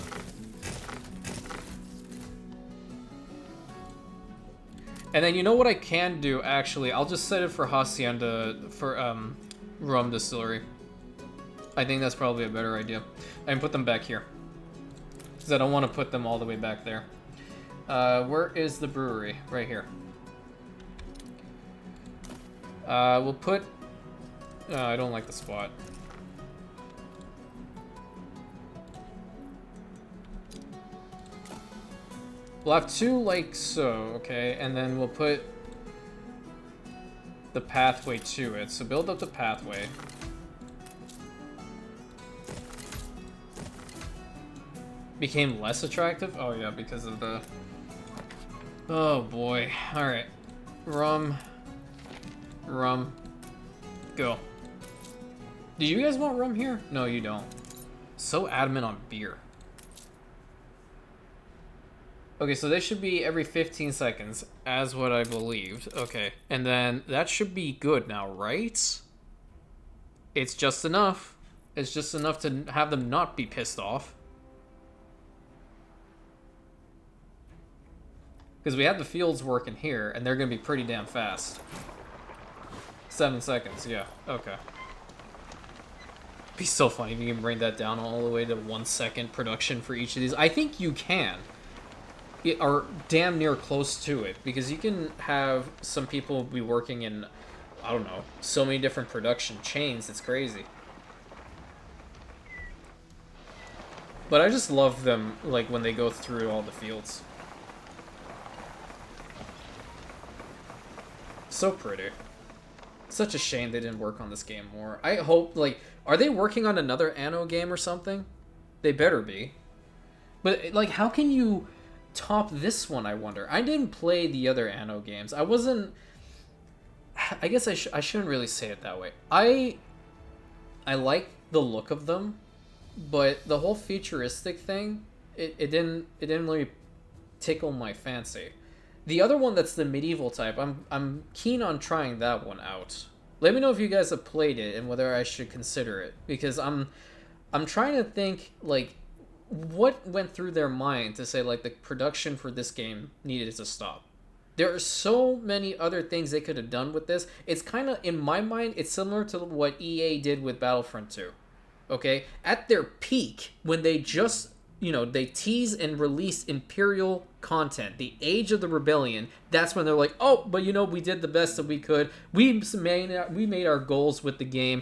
Speaker 1: And then you know what I can do, actually? I'll just set it for Hacienda, for rum distillery. I think that's probably a better idea. I can put them back here. Because I don't want to put them all the way back there. Where is the brewery? Right here. We'll put... I don't like the spot. We'll have 2 like so, okay? And then we'll put the pathway to it. So build up the pathway. Became less attractive? Oh yeah, because of the... Oh boy. Alright. Rum. Rum. Go. Do you guys want rum here? No, you don't. So adamant on beer. Okay, so they should be every 15 seconds, as what I believed. Okay, and then that should be good now, right? It's just enough. It's just enough to have them not be pissed off. Because we have the fields working here, and they're going to be pretty damn fast. 7 seconds, yeah, okay. Be so funny if you can bring that down all the way to 1 second production for each of these. I think you can. Are damn near close to it, because you can have some people be working in, I don't know, so many different production chains. It's crazy. But I just love them, like, when they go through all the fields. So pretty. Such a shame they didn't work on this game more. I hope, like, are they working on another Anno game or something? They better be. But, like, how can you top this one, I wonder? I didn't play the other Anno games. I wasn't... I guess I shouldn't really say it that way. I like the look of them, but the whole futuristic thing, it didn't really tickle my fancy. The other one that's the medieval type, I'm keen on trying that one out. Let me know if you guys have played it and whether I should consider it, because I'm trying to think like what went through their mind to say like the production for this game needed to stop. There are so many other things they could have done with this. It's kind of, in my mind, it's similar to what EA did with Battlefront 2. Okay? At their peak, when they just, they tease and release Imperial content, the Age of the Rebellion, that's when they're like, oh, but we did the best that we could. We made our goals with the game.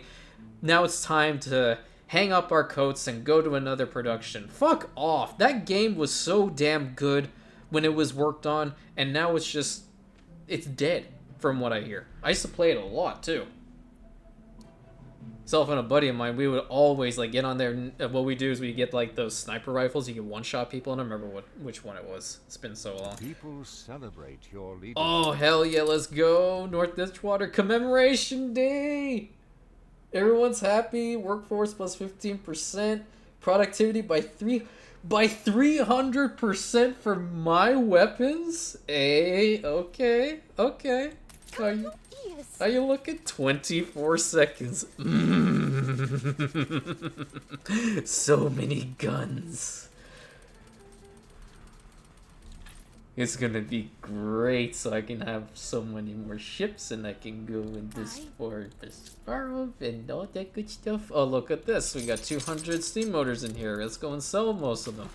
Speaker 1: Now it's time to hang up our coats and go to another production. Fuck off. That game was so damn good when it was worked on, and now it's dead from what I hear. I used to play it a lot too. Myself and a buddy of mine, we would always like get on there, and what we do is we get like those sniper rifles. You can one-shot people. I don't remember which one it was. It's been so long.
Speaker 6: People celebrate your leadership.
Speaker 1: Oh hell yeah, let's go. North Ditchwater Commemoration Day. Everyone's happy. Workforce plus 15%. Productivity by 300% for my weapons. Hey, okay. Are you looking? 24 seconds. So many guns. It's gonna be great, so I can have so many more ships, and I can go in this for Sparrow and all that good stuff. Oh, look at this. We got 200 steam motors in here. Let's go and sell most of them.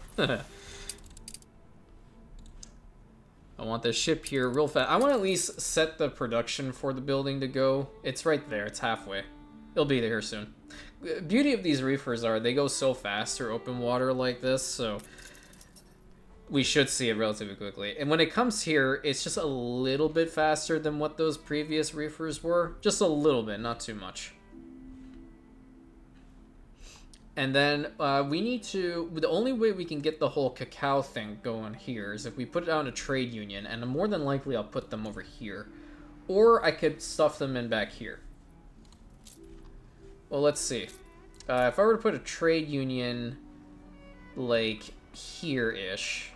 Speaker 1: I want this ship here real fast. I want to at least set the production for the building to go. It's right there. It's halfway. It'll be there soon. Beauty of these reefers are they go so fast through open water like this, so we should see it relatively quickly. And when it comes here, it's just a little bit faster than what those previous reefers were. Just a little bit, not too much. And then we need to... The only way we can get the whole cacao thing going here is if we put it on a trade union, and more than likely I'll put them over here. Or I could stuff them in back here. Well, let's see. If I were to put a trade union, like, here-ish...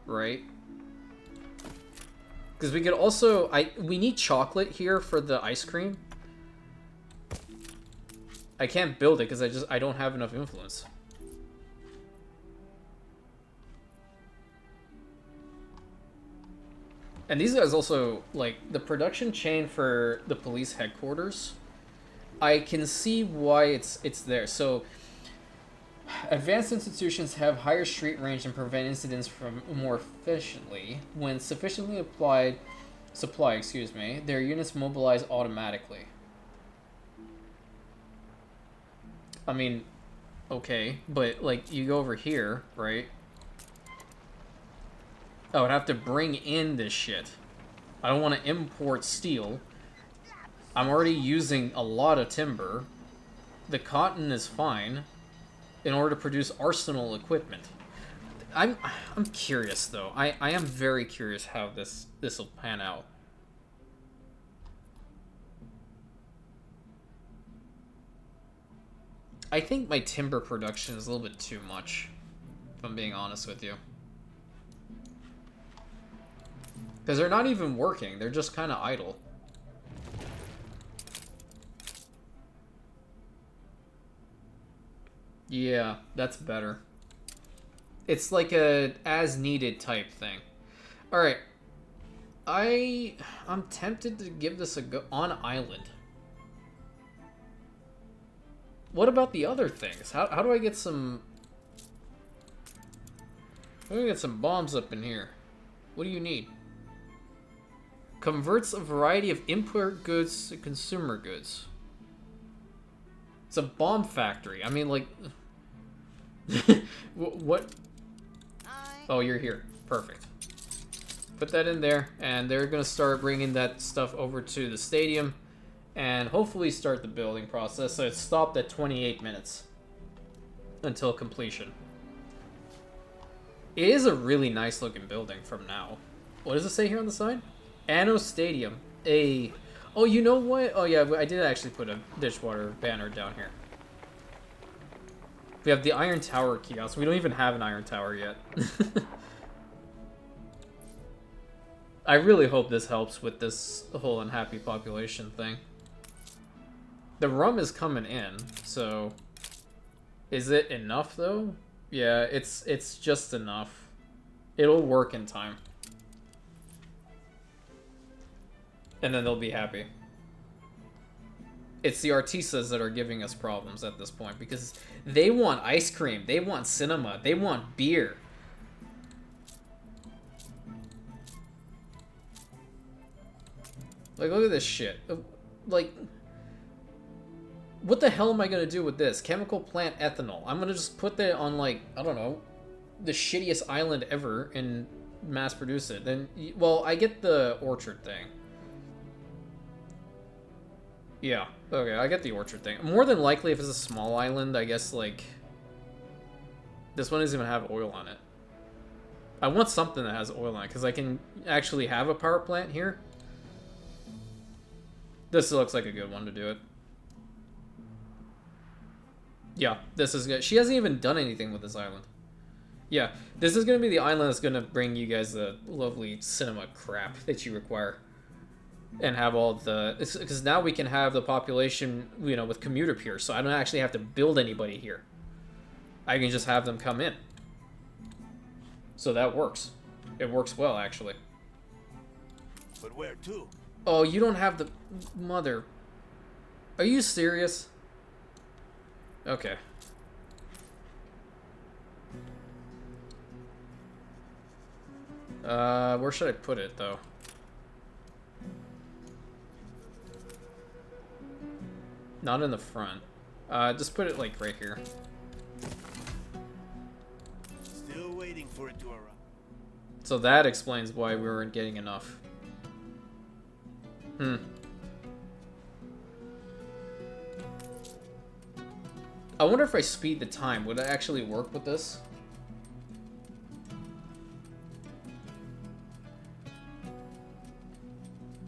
Speaker 1: Right? Because we could also... we need chocolate here for the ice cream. I can't build it because I don't have enough influence. And these guys also, like, the production chain for the police headquarters, I can see why it's there. So... Advanced institutions have higher street range and prevent incidents from more efficiently. When sufficiently supply, their units mobilize automatically. I mean, okay, but like you go over here, right? I would have to bring in this shit. I don't want to import steel. I'm already using a lot of timber. The cotton is fine. In order to produce arsenal equipment. I'm curious though. I am very curious how this will pan out. I think my timber production is a little bit too much, if I'm being honest with you. Because they're not even working, they're just kind of idle. Yeah, that's better. It's like a as-needed type thing. Alright. I'm tempted to give this a go on island. What about the other things? How do I get some... How do I get some bombs up in here? What do you need? Converts a variety of import goods to consumer goods. It's a bomb factory. I mean, like... What? Oh, you're here. Perfect. Put that in there, and they're going to start bringing that stuff over to the stadium, and hopefully start the building process. So it's stopped at 28 minutes until completion. It is a really nice looking building from now. What does it say here on the side? Anno Stadium. Oh, you know what? Oh yeah, I did actually put a dishwater banner down here. We have the Iron Tower kiosk. We don't even have an Iron Tower yet. I really hope this helps with this whole unhappy population thing. The rum is coming in, so... Is it enough, though? Yeah, it's just enough. It'll work in time. And then they'll be happy. It's the artistas that are giving us problems at this point, because they want ice cream, they want cinema, they want beer. Like, look at this shit. Like, what the hell am I gonna do with this? Chemical plant ethanol. I'm gonna just put that on, like, I don't know, the shittiest island ever and mass produce it. Then, well, I get the orchard thing. Yeah, okay, I get the orchard thing. More than likely, if it's a small island, I guess, like... This one doesn't even have oil on it. I want something that has oil on it, because I can actually have a power plant here. This looks like a good one to do it. Yeah, this is good. She hasn't even done anything with this island. Yeah, this is going to be the island that's going to bring you guys the lovely cinema crap that you require. And have all the... Because now we can have the population, you know, with commuter piers, so I don't actually have to build anybody here. I can just have them come in. So that works. It works well, actually.
Speaker 2: But where to?
Speaker 1: Oh, you don't have the... Mother... Are you serious? Okay. Where should I put it, though? Not in the front. Just put it, like, right here.
Speaker 2: Still waiting for it to arrive.
Speaker 1: So that explains why we weren't getting enough. I wonder if I speed the time, would it actually work with this?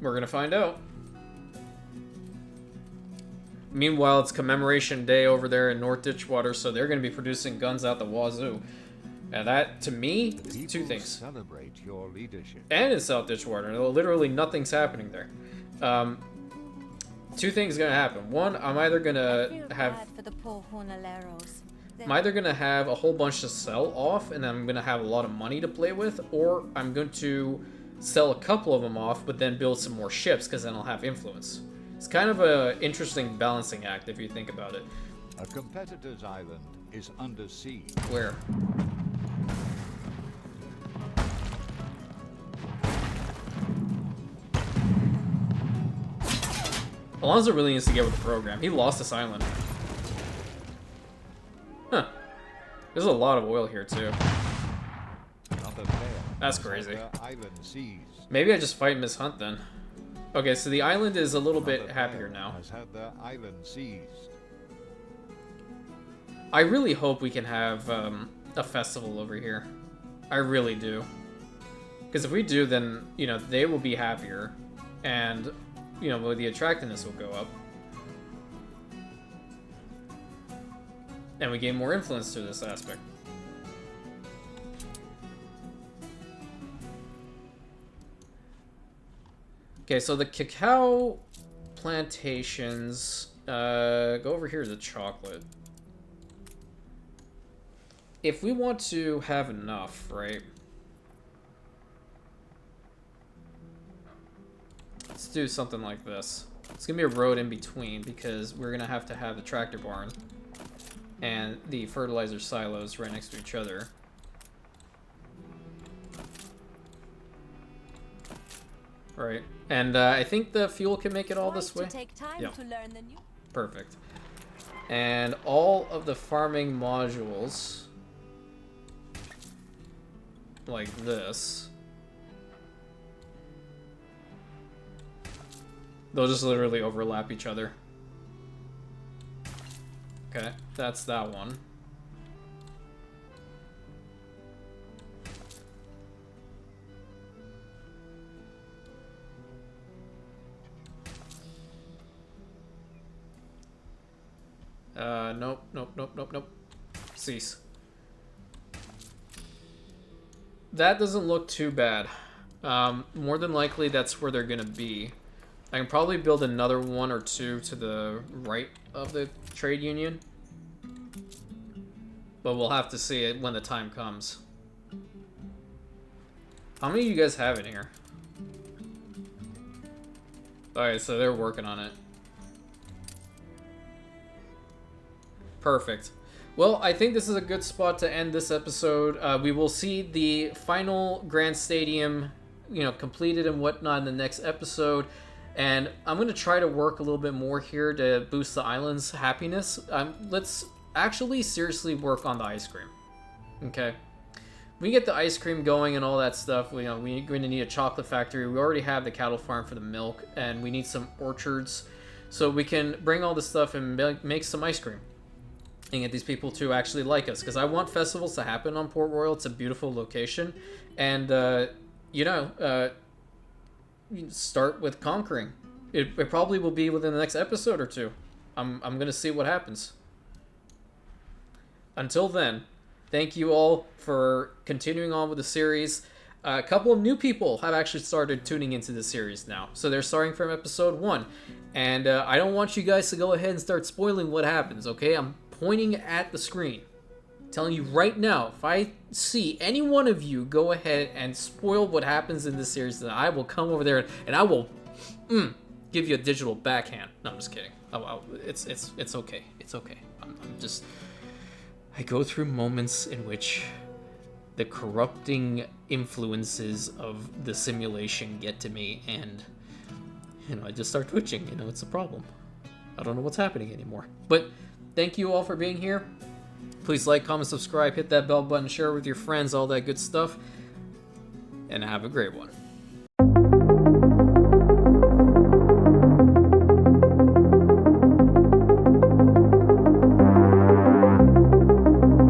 Speaker 1: We're gonna find out. Meanwhile, it's Commemoration Day over there in North Ditchwater, so they're gonna be producing guns out the wazoo. And that, to me, is two things.
Speaker 6: Celebrate your leadership.
Speaker 1: And in South Ditchwater, literally nothing's happening there. Two things gonna happen. One, I'm either gonna have...
Speaker 3: for the poor jornaleros.
Speaker 1: I'm either gonna have a whole bunch to sell off, and then I'm gonna have a lot of money to play with, or I'm going to sell a couple of them off, but then build some more ships, because then I'll have influence. It's kind of an interesting balancing act, if you think about it.
Speaker 6: A competitor's island is under siege.
Speaker 1: Where? Alonso really needs to get with the program. He lost this island. Huh. There's a lot of oil here, too. That's crazy. Maybe I just fight Miss Hunt, then. Okay, so the island is a little bit happier now.
Speaker 6: Has had their island seized.
Speaker 1: I really hope we can have a festival over here. I really do. Because if we do, then, you know, they will be happier. And, you know, the attractiveness will go up. And we gain more influence to this aspect. Okay, so the cacao plantations, go over here to the chocolate. If we want to have enough, right? Let's do something like this. It's gonna be a road in between because we're gonna have to have the tractor barn and the fertilizer silos right next to each other. Right, and I think the fuel can make it all this way. Yeah. Perfect. And all of the farming modules, like this, they'll just literally overlap each other. Okay, that's that one. Nope, nope, nope, nope, nope. Cease. That doesn't look too bad. More than likely, that's where they're gonna be. I can probably build another one or two to the right of the trade union. But we'll have to see it when the time comes. How many of you guys have in here? Alright, so they're working on it. Perfect. Well, I think this is a good spot to end this episode. We will see the final Grand Stadium, you know, completed and whatnot in the next episode. And I'm going to try to work a little bit more here to boost the island's happiness. Let's actually seriously work on the ice cream. Okay? We get the ice cream going and all that stuff. We're going to need a chocolate factory. We already have the cattle farm for the milk. And we need some orchards. So we can bring all this stuff and make some ice cream. And get these people to actually like us. Because I want festivals to happen on Port Royal. It's a beautiful location. And, start with conquering. It probably will be within the next episode or two. I'm going to see what happens. Until then, thank you all for continuing on with the series. A couple of new people have actually started tuning into the series now. So they're starting from episode 1. And I don't want you guys to go ahead and start spoiling what happens, okay? I'm pointing at the screen. Telling you right now, if I see any one of you go ahead and spoil what happens in this series, then I will come over there and I will give you a digital backhand. No, I'm just kidding. It's okay. It's okay. I go through moments in which the corrupting influences of the simulation get to me, and I just start twitching. It's a problem. I don't know what's happening anymore. But thank you all for being here. Please like, comment, subscribe, hit that bell button, share with your friends, all that good stuff. And have a great one.